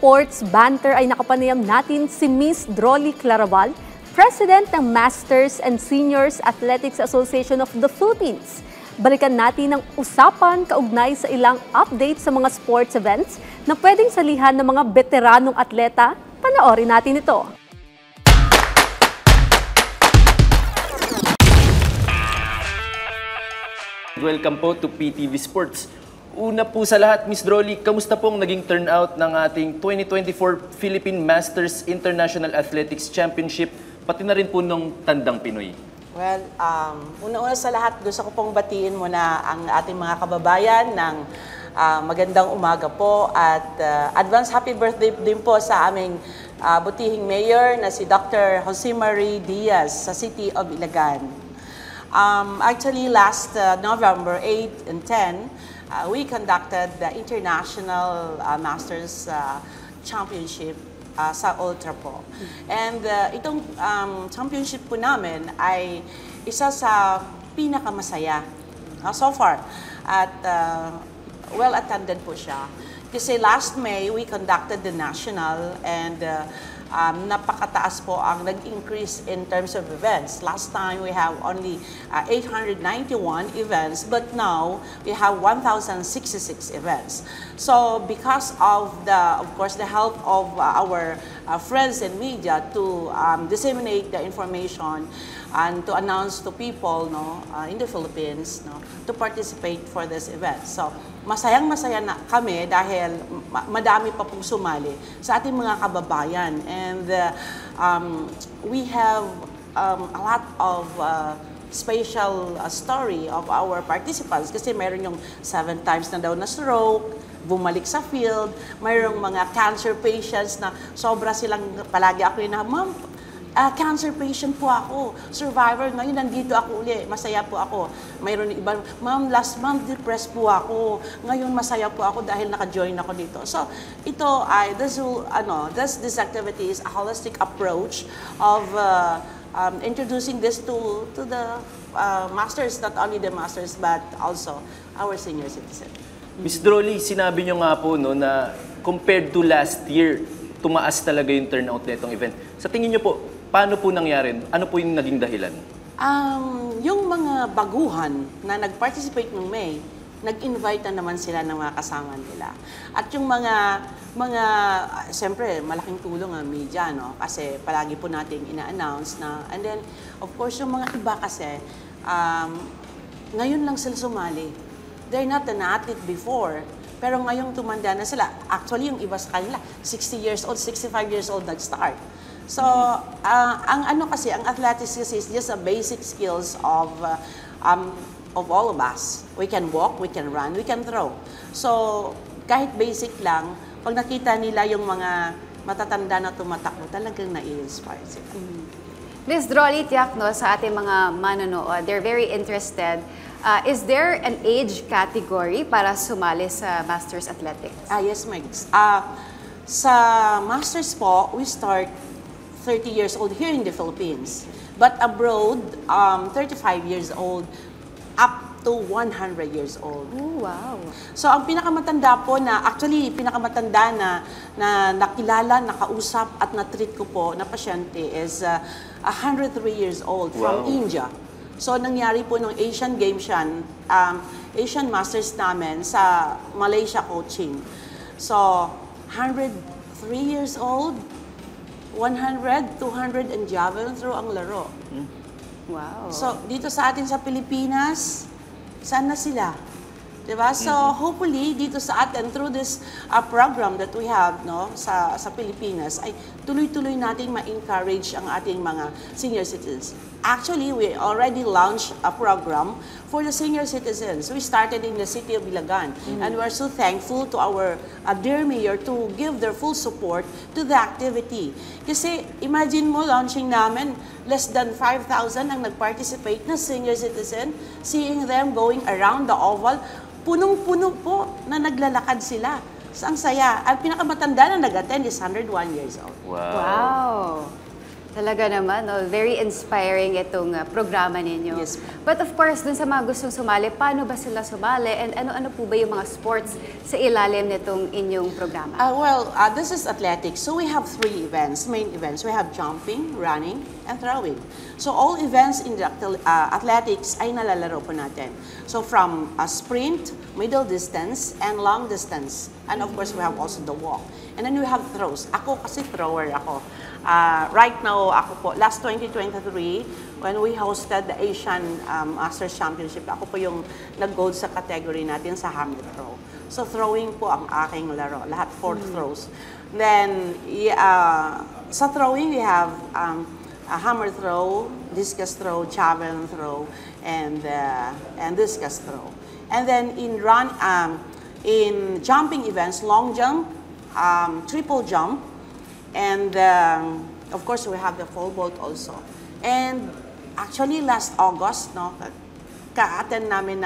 sports banter ay nakapanayam natin si Miss Drolly Claraval, President ng Masters and Seniors Athletics Association of the Philippines. Balikan natin ang usapan kaugnay sa ilang update sa mga sports events na pwedeng salihan ng mga veteranong atleta. Panoorin natin ito. Welcome po to PTV Sports. Una po sa lahat, Miss Drolly, kamusta pong naging turnout ng ating 2024 Philippine Masters International Athletics Championship, pati na rin po nung Tandang Pinoy? Well, una-una sa lahat, gusto ko pong batiin muna ang ating mga kababayan ng magandang umaga po at advance happy birthday din po sa aming butihing mayor na si Dr. Jose Marie Diaz sa City of Ilagan. Actually, last November 8 and 10, we conducted the International Masters Championship sa Ultra po. And itong championship po namin ay isa sa pinakamasaya so far. At well-attended po siya. Kasi last May, we conducted the national and napakataas po ang nag-increase in terms of events. Last time, we have only 891 events, but now we have 1,066 events. So, because of course, the help of our friends and media to disseminate the information and to announce to people in the Philippines to participate for this event. So, masayang-masaya na kami dahil madami pa pong sumali sa ating mga kababayan. And we have a lot of special story of our participants kasi meron yung 7 times na daw na stroke, bumalik sa field, mayroong mga cancer patients na sobra silang, palagi ako yun na, ma'am, cancer patient po ako, survivor, ngayon nandito ako uli, masaya po ako. Mayroon iba, ma'am, last month depressed po ako, ngayon masaya po ako dahil naka-join ako dito. So, ito ay, this activity is a holistic approach of introducing this to the masters, not only the masters, but also our senior citizens. Miss Drolly, sinabi nyo nga po na compared to last year, tumaas talaga yung turnout na itong event. Sa tingin nyo po, paano po nangyari? Ano po yung naging dahilan? Yung mga baguhan na nag-participate ng May, nag-invite na naman sila ng mga kasama nila. At yung mga siyempre, malaking tulong ang media, no? Kasi palagi po nating ina-announce na, and then, of course, yung mga iba kasi, ngayon lang sila sumali. They're not an athlete before, pero ngayong tumanda na sila. Actually, yung iba sa kanila, 60 years old, 65 years old nag-start. So, ang athletics kasi is just a basic skills of all of us. We can walk, we can run, we can throw. So, kahit basic lang, pag nakita nila yung mga matatanda na tumatakbo, talagang na-inspire sila. Ms. Drolly, tiyak sa ating mga manonood, they're very interested. Is there an age category para sumali sa Masters Athletics? Yes, Megs. Sa Masters po, we start 30 years old here in the Philippines. But abroad, 35 years old up to 100 years old. Oh, wow. So, ang pinakamatanda po pinakamatanda na nakilala, nakausap at na-treat ko po na pasyente is 103 years old from India. So, nangyari po nung Asian Games yan, Asian Masters namin sa Malaysia coaching. So, 103 years old, 100, 200, and javelin throw ang laro. Wow. So, dito sa atin sa Pilipinas, saan na sila? Diba? So, hopefully, dito sa atin, through this program that we have sa Pilipinas, ay tuloy-tuloy natin ma-encourage ang ating mga senior citizens. Actually, we already launched a program for the senior citizens. We started in the City of Ilagan, and we're so thankful to our dear mayor to give their full support to the activity. Kasi, imagine mo, launching namin, less than 5,000 ang nag-participate na senior citizen, seeing them going around the oval, punong-puno po na naglalakad sila. So, ang saya. Ang pinakamatanda na nag-attend is 101 years old. Wow. Wow. Talaga naman, no? Very inspiring itong programa ninyo. Yes, po. But of course, dun sa mga gustong sumali, paano ba sila sumali? And ano-ano po ba yung mga sports sa ilalim nitong inyong programa? This is athletics. So we have 3 events, main events. We have jumping, running, and throwing. So all events in the athletics ay nalalaro po natin. So from sprint, middle distance, and long distance. And of course, we have also the walk. And then we have throws. Ako kasi thrower ako. Right now, ako po, last 2023, when we hosted the Asian Masters Championship, ako po yung nag-gold sa category natin sa hammer throw. So throwing po ang aking laro, lahat 4 throws. Then, sa throwing, we have a hammer throw, discus throw, javelin throw, and discus throw. And then in jumping events, long jump, triple jump, and of course we have the pole vault also. And actually last August, no, ka-attend namin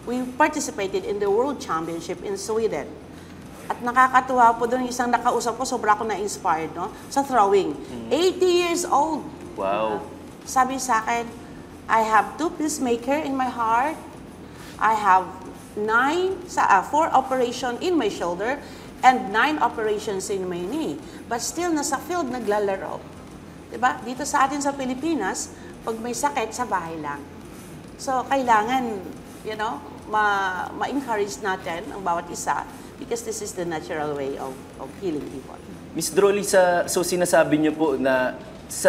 we participated in the World Championship in Sweden. At nakakatuwa po doon, isang nakausap ko, sobra ako na-inspired, no, sa throwing. 80 years old. Wow. Sabi sa akin, I have 2 pacemaker in my heart. I have 4 operation in my shoulder and 9 operations in my knee. But still, nasa field, naglalaro. Diba? Dito sa atin sa Pilipinas, pag may sakit, sa bahay lang. So, kailangan, ma-encourage natin ang bawat isa because this is the natural way of healing people. Miss Drolly, so sinasabi niyo po na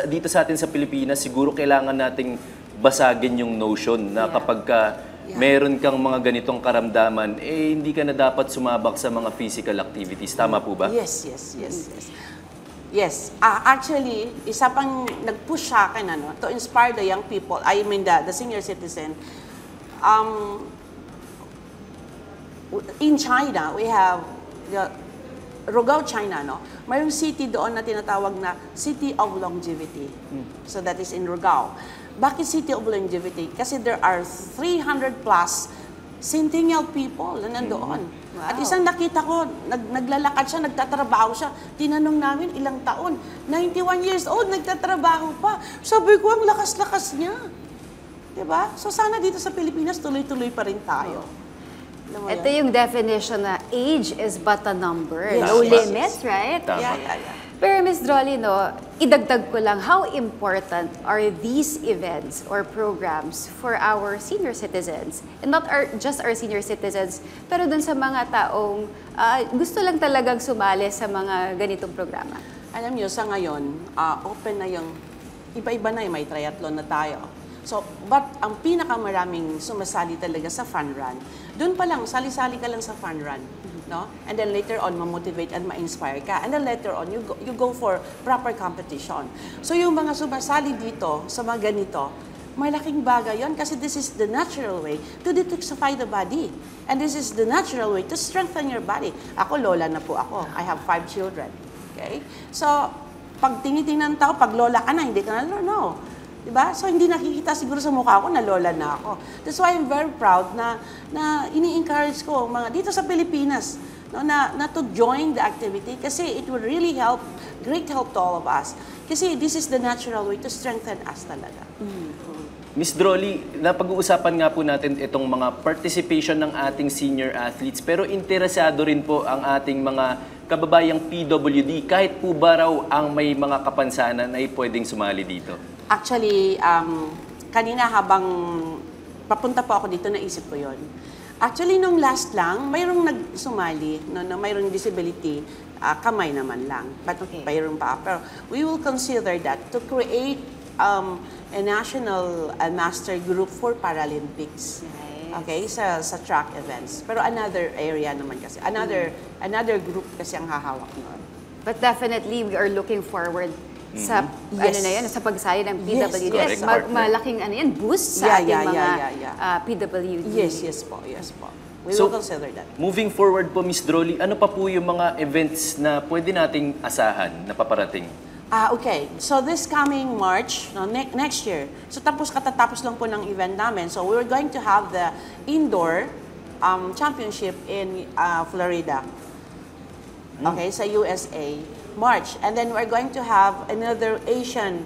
dito sa atin sa Pilipinas, siguro kailangan nating basagin yung notion na kapag meron kang mga ganitong karamdaman, hindi ka na dapat sumabak sa mga physical activities. Tama po ba? Yes. Yes. Actually, isa pang nag-push sa akin to inspire the young people, I mean the senior citizen. In China, we have Rugao, China, no? Mayroong city doon na tinatawag na City of Longevity. So that is in Rugao. Bakit City of Longevity? Kasi there are 300 plus centennial people na nandoon. Wow. At isang nakita ko, naglalakad siya, nagtatrabaho siya. Tinanong namin ilang taon. 91 years old, nagtatrabaho pa. Sabi ko, ang lakas-lakas niya. Diba? So sana dito sa Pilipinas, tuloy-tuloy pa rin tayo. Ito yung definition na age is but a number. Yes. No Tama. limits, right? Tama. Yeah. Pero Ms. Drolly, no, idagdag ko lang, how important are these events or programs for our senior citizens? And not just our senior citizens, pero dun sa mga taong gusto lang talagang sumali sa mga ganitong programa. Alam niyo, sa ngayon, open na yung, iba-iba na yung may triathlon na tayo. So, but ang pinakamaraming sumasali talaga sa fun run, doon pa lang, sali-sali ka lang sa fun run. No? And then later on, ma-motivate and ma-inspire ka. And then later on, you go for proper competition. So yung mga sumasali dito sa mga ganito, malaking bagay yon kasi this is the natural way to detoxify the body. And this is the natural way to strengthen your body. Ako, lola na po ako. I have 5 children. Okay? So, pag tinitingnan tao, pag lola ka na, hindi ka na, no. Diba? So, hindi nakikita siguro sa mukha ko na lola na ako. That's why I'm very proud na ini-encourage ko mga dito sa Pilipinas no, na to join the activity kasi it will really help, great help to all of us. Kasi this is the natural way to strengthen us talaga. Miss Drolly, napag-uusapan nga po natin itong mga participation ng ating senior athletes pero interesado rin po ang ating mga kababayang PWD kahit po ba raw ang may mga kapansanan ay pwedeng sumali dito? Actually, kanina habang papunta po ako dito, naisip ko yon. Actually, nung last lang, mayroong nagsumali, no, mayroong disability, kamay naman lang. But mayroong pa. Pero we will consider that to create a national master group for Paralympics. Nice. Okay, sa track events. Pero another area naman kasi. Another group kasi ang hahawak nun. But definitely, we are looking forward sa Yes. sa pagsali ng PWD. Yes, correct. Malaking boost sa ating mga PWD. Yes po. We will consider that. Moving forward po, Miss Drolly, ano pa po yung mga events na pwede nating asahan na paparating? Okay. So this coming March, no, next year, so katatapos lang po ng event namin. So we're going to have the indoor championship in Florida. Okay, sa USA. March. And then we're going to have another Asian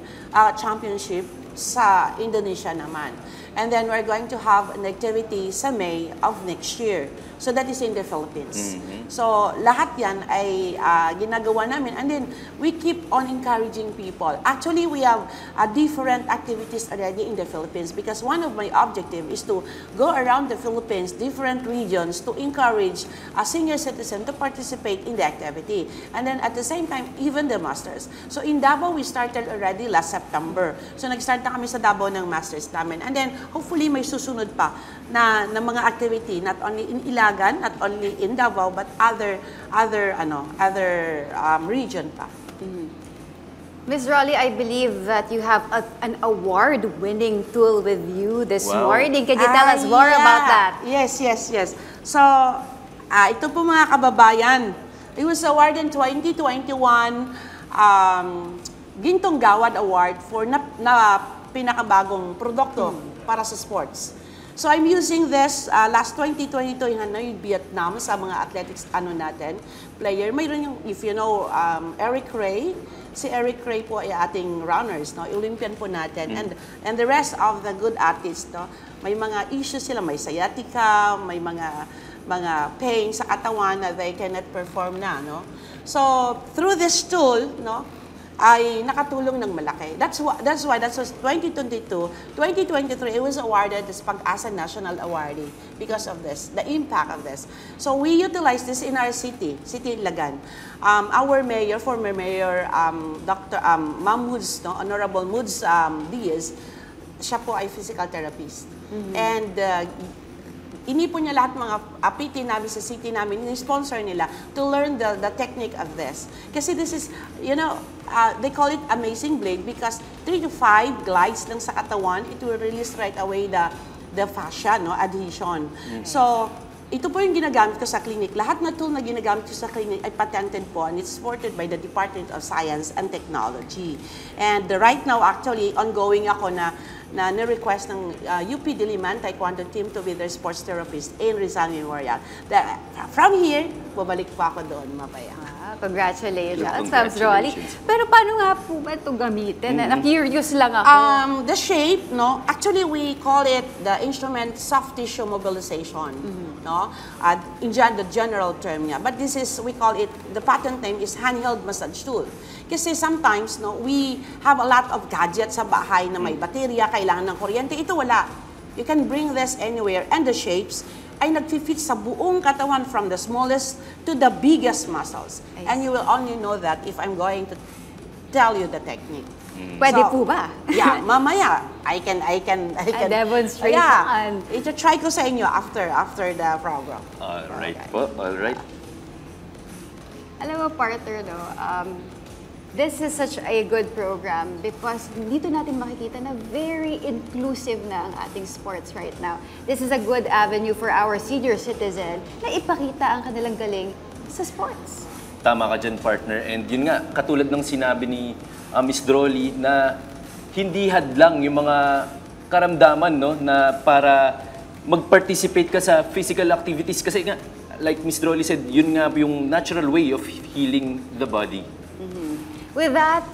championship sa Indonesia naman. And then we're going to have an activity sa May of next year. So that is in the Philippines. So lahat yan ay ginagawa namin. And then we keep on encouraging people. Actually, we have different activities already in the Philippines because one of my objectives is to go around the Philippines, different regions, to encourage a senior citizen to participate in the activity. And then at the same time, even the masters. So in Davao, we started already last September. So nag-start na kami sa Davao ng masters namin. And then hopefully may susunod pa na mga activity, not only in Ilagan, not only in Davao, but other region pa. Ms. Rolly, I believe that you have an award-winning tool with you this morning. Can you tell us more about that? Yes. So, ito po mga kababayan, it was awarded in 2021 Gintong Gawad Award for na pinakabagong produkto para sa sports. So I'm using this last 2022 in Hanoi, Vietnam sa mga athletics natin, player. Mayroon yung, if you know, Eric Ray. Si Eric Ray po ay ating runners, no? Olympian po natin. And the rest of the good athletes, no? May mga issues sila, may sciatica, may mga pain sa katawan na they cannot perform na, no? So through this tool, no, ay nakatulong ng malaki. That's why that was 2022, 2023 it was awarded as Pag-asa National Awardee because of this, the impact of this. So we utilize this in our city Ilagan. Our mayor, former mayor, Dr. Ma'am Moods, no, Honorable Moods Diaz, siya po ay physical therapist. And inipon niya lahat mga PT namin sa city namin, in-sponsor nila to learn the technique of this. Kasi this is, you know, they call it amazing blade because 3 to 5 glides lang sa katawan, it will release right away the fascia, no, adhesion. So, ito po yung ginagamit ko sa clinic. Lahat na tool na ginagamit ko sa clinic ay patented po and it's supported by the Department of Science and Technology. And right now, actually, ongoing ako na request ng UP Diliman Taekwondo team to be their sports therapist in Rizal Memorial. From here, bumalik pa ako doon, mabaya. Congratulations, Ma'am Rolly. Pero paano nga po ba ito gamitin? Na-curious lang ako. The shape, no? Actually, we call it the instrument soft tissue mobilization, no? In the general term niya. But this is, we call it, the patent name is handheld massage tool. Kasi sometimes, no, we have a lot of gadgets sa bahay na may baterya, kailangan ng kuryente. Ito wala. You can bring this anywhere. And the shapes ay nag-fit sa buong katawan from the smallest to the biggest muscles. And you will only know that if I'm going to tell you the technique. Pwede po ba? Yeah, mamaya. I can demonstration. Yeah. Ito try ko sa inyo after the program. Alright po, alright. Alam mo, partner, no, this is such a good program because dito natin makikita na very inclusive na ang ating sports right now. This is a good avenue for our senior citizen na ipakita ang kanilang galing sa sports. Tama ka dyan, partner. And yun nga, katulad ng sinabi ni Miss Drolly na hindi hadlang yung mga karamdaman, no, na para mag-participate ka sa physical activities. Kasi nga, like Miss Drolly said, yun nga yung natural way of healing the body. With that,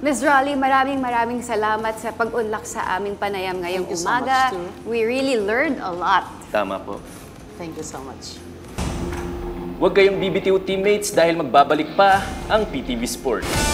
Ms. Rolly, maraming salamat sa pag-unlak sa aming panayam ngayong umaga. We really learned a lot. Tama po. Thank you so much. Huwag kayong BBTO teammates dahil magbabalik pa ang PTV Sports.